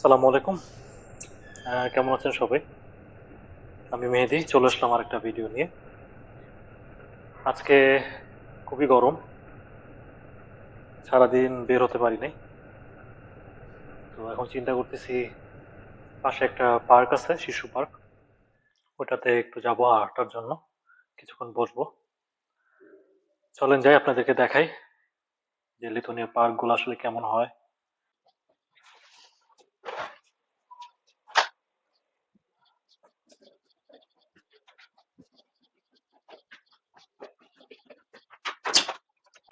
আসসালামু আলাইকুম। কেমন আছেন সবাই? আমি মেহেদী চলে আসলাম আরেকটা ভিডিও নিয়ে। আজকে খুবই গরম। সারাদিন বের হতে পারি নাই। তো এখন চিন্তা করতেছি পাশে একটা পার্ক আছে, শিশু পার্ক। ওটাতে একটু যাবো হাঁটার জন্য। কিছুক্ষণ বসবো। চলেন যাই আপনাদেরকে দেখাই যে লিথুয়ানিয়ার পার্কগুলো আসলে কেমন হয়।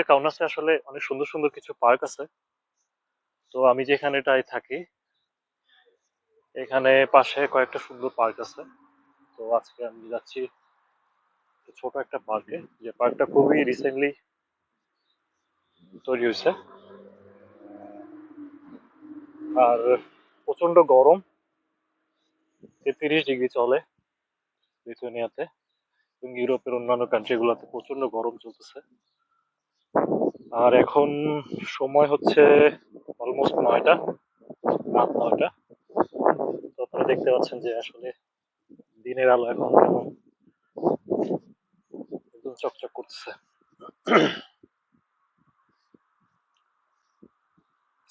কাউনাসে আসলে অনেক সুন্দর সুন্দর কিছু পার্ক আছে। তো আমি যেখানেটায় থাকি এখানে পাশে কয়েকটা সুন্দর পার্ক আছে। তো আজকে আমি যাচ্ছি ছোট একটা পার্কে, যে পার্কটা খুবই রিসেন্টলি তৈরি হয়েছে। আর প্রচন্ড গরম, 33 ডিগ্রি চলে লিথুয়ানিয়াতে, এবং ইউরোপের অন্যান্য কান্ট্রি গুলাতে প্রচন্ড গরম চলতেছে। আর এখন সময় হচ্ছে অলমোস্ট 9টা, রাত 9টা। তো আপনারা দেখতে পাচ্ছেন যে আসলে দিনের আলো এখন কেমন একদম চকচক করতেছে।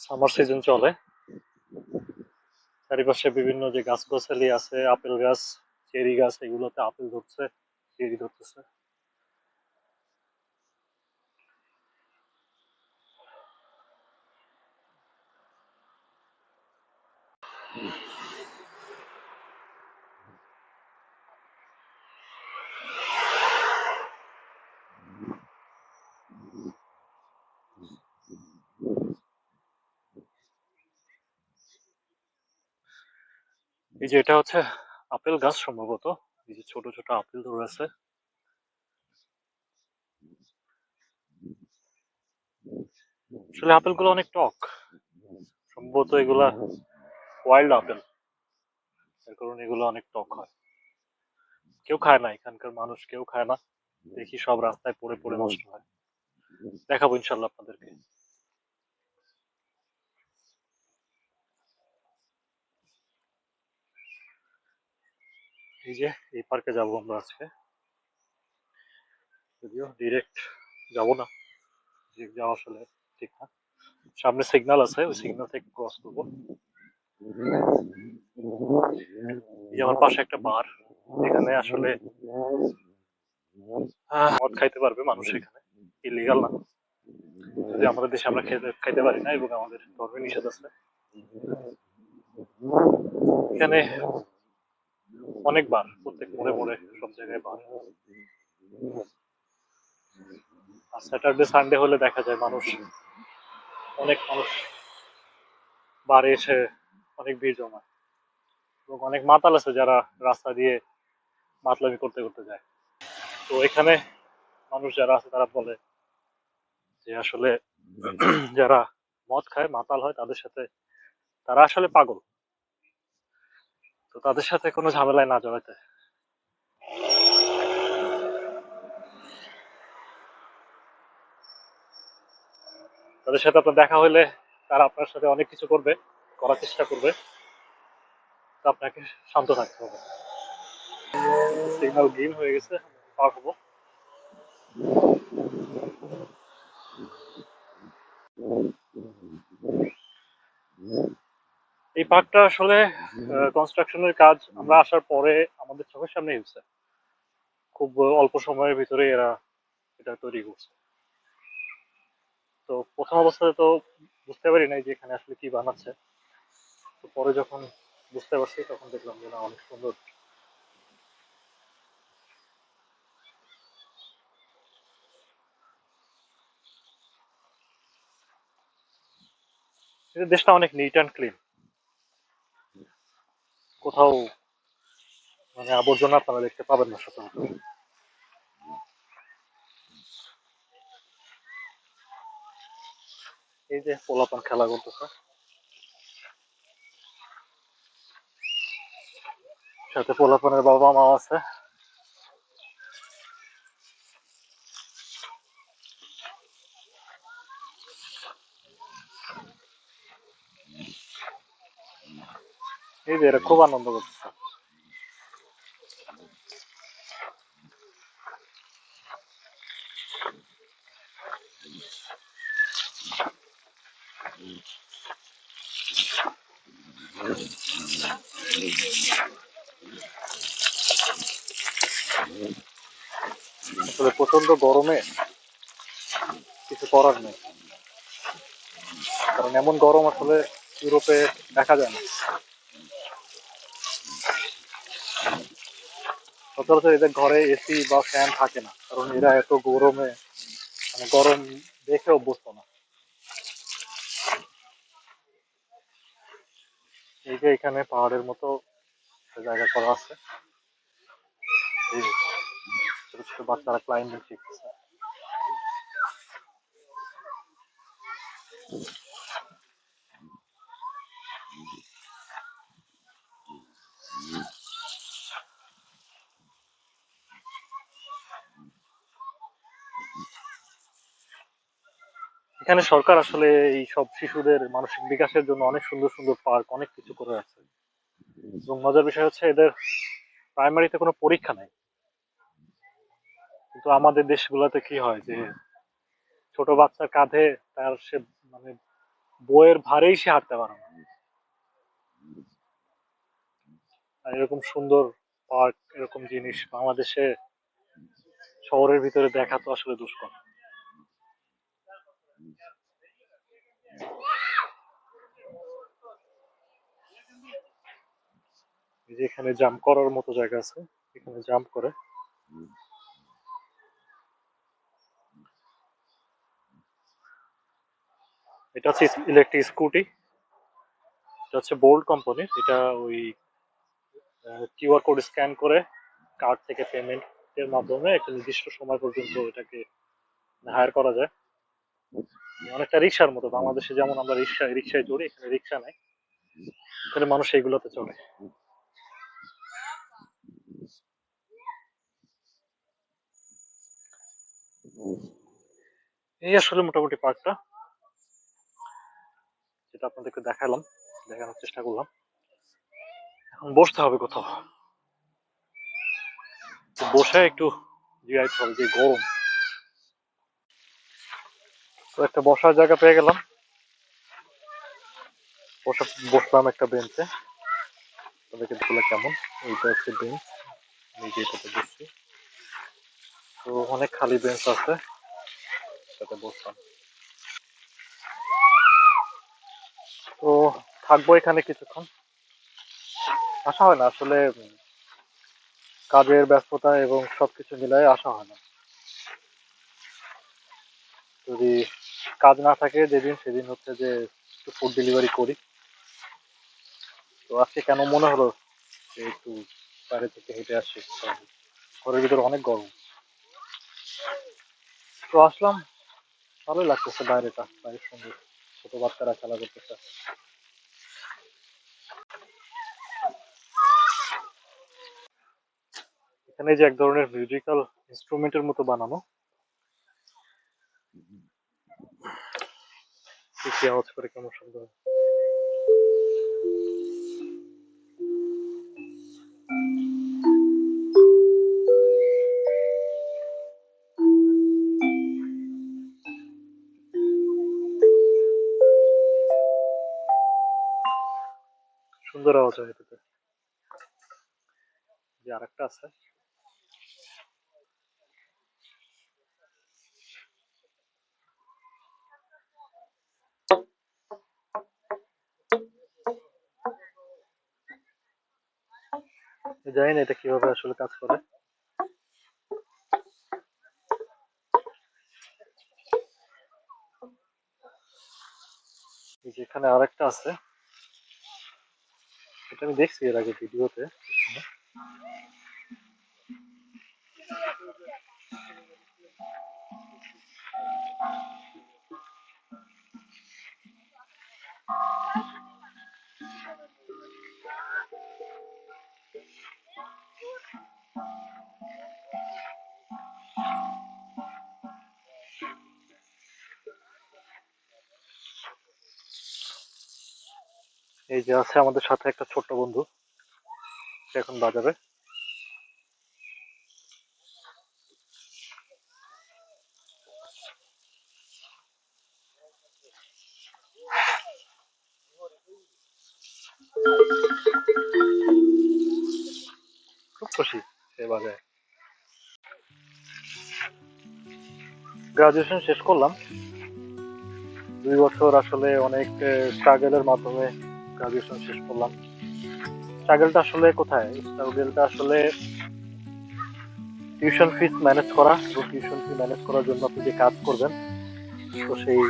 সামার সিজন চলে, চারিপাশে বিভিন্ন যে গাছগাছালি আছে, আপেল গাছ, চেরি গাছ, এগুলোতে আপেল ধরছে, চেরি ধরতেছে। এই যে এটা হচ্ছে আপেল গাছ সম্ভবত, এই যে ছোট ছোট আপেল ধরে আছে। আসলে আপেল গুলো অনেক টক, সম্ভবত এগুলা ওয়াইল্ড আপেল, এর কারণে এগুলো অনেক টক হয়। কেউ খায় না, এখানকার মানুষ কেউ খায় না, দেখি সব রাস্তায় পড়ে পড়ে নষ্ট হয়। দেখাবো ইনশাল্লাহ আপনাদেরকে। এই যে এই পার্কে যাবো আমরা আজকে, যদিও ডিরেক্ট যাবো না, ডিরেক্ট যাওয়া আসলে ঠিক না। সামনে সিগন্যাল আছে, ওই সিগন্যাল থেকে ক্রস করবো। এই যে আমার পাশে একটা বার, এখানে আসলে মদ খাইতে পারবে মানুষ, এখানে ইলিগাল না। যদি আমাদের দেশে আমরা খাইতে পারি না, এবং আমাদের ধর্মে নিষেধ আছে। এখানে অনেক বার, প্রত্যেক মোড়ে মোড়ে সব জায়গায় বার। আর স্যাটারডে সানডে হলে দেখা যায় মানুষ, অনেক মানুষ বারে এসে অনেক ভিড় জমায়, এবং অনেক মাতাল আছে যারা রাস্তা দিয়ে মাতলামি করতে করতে যায়। তো এখানে মানুষ যারা আছে তারা বলে যে আসলে যারা মদ খায়, মাতাল হয়, তাদের সাথে, তারা আসলে পাগল, তো তাদের সাথে কোনো ঝামেলায় না জড়াতে। তাদের সাথে আপনার দেখা হইলে তারা আপনার সাথে অনেক কিছু করবে, করার চেষ্টা করবে। তো আপনাকে শান্ত থাকতে হবে। সিগন্যাল গ্রিন হয়ে গেছে, পার হবো। এই পার্কটা আসলে কনস্ট্রাকশনের কাজ আমরা আসার পরে আমাদের চোখের সামনে হয়েছে। খুব অল্প সময়ের ভিতরে এরা এটা তৈরি করছে। তো প্রথম অবস্থায় তো বুঝতে পারি নাই যে এখানে আসলে কি বানাচ্ছে। তো পরে যখন বুঝতে পারছি তখন দেখলাম যে না, অনেক সুন্দর। এই দেশটা অনেক নিট অ্যান্ড ক্লিন, কোথাও মানে আবর্জনা আপনারা দেখতে পাবেন না সচরাচর। এই যে পোলাপান খেলা করতেছে, সাথে পোলাপানের বাবা মা আছে। এই যে এরা খুব আনন্দ করতেছে। আসলে প্রচন্ড গরমে কিছু করার নেই, কারণ এমন গরম আসলে ইউরোপে দেখা যায় না। সচরাচর এদের ঘরে এসি বা ফ্যান থাকে না, কারণ এরা এত গরমে মানে গরম দেখে অভ্যস্ত না। এই যে এখানে পাহাড়ের মতো একটা জায়গা করা আছে, এই ছোট ছোট বাচ্চারা ক্লাইম্বিং শিখতেছে। এখানে সরকার আসলে এই সব শিশুদের মানসিক বিকাশের জন্য অনেক সুন্দর সুন্দর পার্ক, অনেক কিছু করে আছে। এবং মজার বিষয় হচ্ছে এদের প্রাইমারিতে কোনো পরীক্ষা নাই, কিন্তু আমাদের দেশগুলোতে কি হয় যে ছোট বাচ্চার কাঁধে তার সে মানে বইয়ের ভারেই সে হাঁটতে পারে না। আর এরকম সুন্দর পার্ক, এরকম জিনিস বাংলাদেশে শহরের ভিতরে দেখা তো আসলে দুষ্কর। এই যে এখানে জাম্প করার মতো জায়গা আছে, এখানে জাম্প করে। এটা হচ্ছে ইলেকট্রিক স্কুটি, এটা হচ্ছে বোল্ট কোম্পানির। এটা ওই কিউআর কোড স্ক্যান করে কার্ড থেকে পেমেন্টের মাধ্যমে একটা নির্দিষ্ট সময় পর্যন্ত এটাকে হায়ার করা যায়। অনেকটা রিক্সার মতো, বাংলাদেশে যেমন আমরা রিক্সায় চড়ি, এখানে রিক্সা নাই, এখানে মানুষ এইগুলোতে চড়ে। এই আসলে মোটামুটি পার্কটা, যেটা আপনাদেরকে দেখালাম, দেখানোর চেষ্টা করলাম। এখন বসতে হবে কোথাও, তো বসে একটু জিরাইতে হবে, যে গরম। তো একটা বসার জায়গা পেয়ে গেলাম, বসে বসলাম একটা বেঞ্চে। তাদেরকে দেখলে কেমন, এইটা হচ্ছে বেঞ্চ, আমি যেটাতে বসছি। তো অনেক খালি বেঞ্চ আছে, সেটাতে বসলাম। তো থাকবো এখানে কিছুক্ষণ। আসা হয় না আসলে, কাজের ব্যস্ততা এবং সবকিছু মিলাই আসা হয় না। যদি কাজ না থাকে যেদিন, সেদিন হচ্ছে যে একটু ফুড ডেলিভারি করি। তো আজকে কেন মনে হলো যে একটু বাইরে থেকে হেঁটে আসি, ঘরের ভিতরে অনেক গরম। তো আসলাম, ভালোই লাগতেছে বাইরেটা, বাইরে সুন্দর, ছোট বাচ্চারা খেলা করতেছে। এখানে যে এক ধরনের মিউজিক্যাল ইনস্ট্রুমেন্টের মতো বানানো, কি আওয়াজ করে কেমন সুন্দর। সুন্দর আওয়াজ হয় এটাতে। যে আরেকটা আছে, জানি না এটা কিভাবে আসলে কাজ করে। এই যে এখানে আরেকটা আছে, এটা আমি দেখছি এর আগে ভিডিওতে। এই যে আছে আমাদের সাথে একটা ছোট্ট বন্ধু, সে এখন বাজাবে। খুব খুশি সে বাজায়। গ্রাজুয়েশন শেষ করলাম, 2 বছর আসলে অনেক স্ট্রাগলের মাধ্যমে গ্রাজুয়েশন শেষ করলাম। স্ট্রাগলটা আসলে কোথায়? স্ট্রাগলটা আসলে টিউশন ফিস ম্যানেজ করা, এবং টিউশন ফি ম্যানেজ করার জন্য আপনি যে কাজ করবেন, তো সেই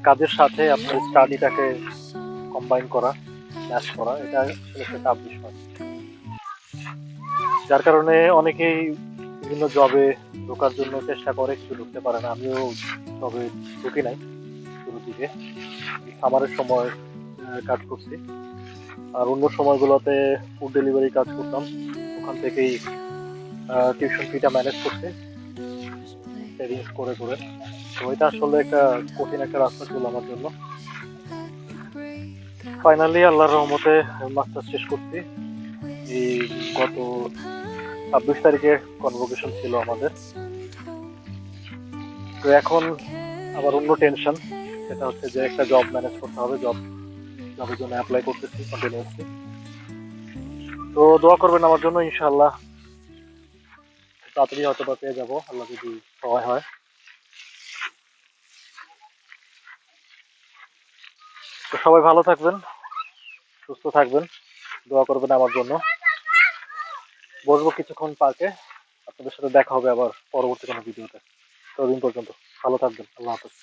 কাজের সাথে আপনার স্টাডিটাকে কম্বাইন করা, ম্যাচ করা, এটা আসলে একটা টাফ বিষয়। যার কারণে অনেকেই বিভিন্ন জবে ঢোকার জন্য চেষ্টা করে, কিন্তু ঢুকতে পারে না। আমিও জবে ঢুকি নাই শুরুর দিকে, সামারের সময় কাজ করছি। আর অন্য সময়গুলোতে ফুড ডেলিভারি কাজ করতাম, ওখান থেকেই টিউশন ফিটা ম্যানেজ করছি সেভিংস করে করে। তো এটা আসলে একটা কঠিন একটা রাস্তা ছিল আমার জন্য। ফাইনালি আল্লাহর রহমতে মাস্টার্স শেষ করছি। এই গত 26 তারিখে কনভোকেশন ছিল আমাদের। তো এখন আবার অন্য টেনশন, সেটা হচ্ছে যে একটা জব ম্যানেজ করতে হবে। জবের জন্য অ্যাপ্লাই করতেছি কন্টিনিউসলি। তো দোয়া করবেন আমার জন্য, ইনশাআল্লাহ তাড়াতাড়ি হয়তো বা পেয়ে যাবো, আল্লাহ যদি সহায় হয়। তো সবাই ভালো থাকবেন, সুস্থ থাকবেন, দোয়া করবেন আমার জন্য। বসবো কিছুক্ষণ পার্কে, আপনাদের সাথে দেখা হবে আবার পরবর্তী কোনো ভিডিওতে। ততদিন পর্যন্ত ভালো থাকবেন, আল্লাহ হাফেজ।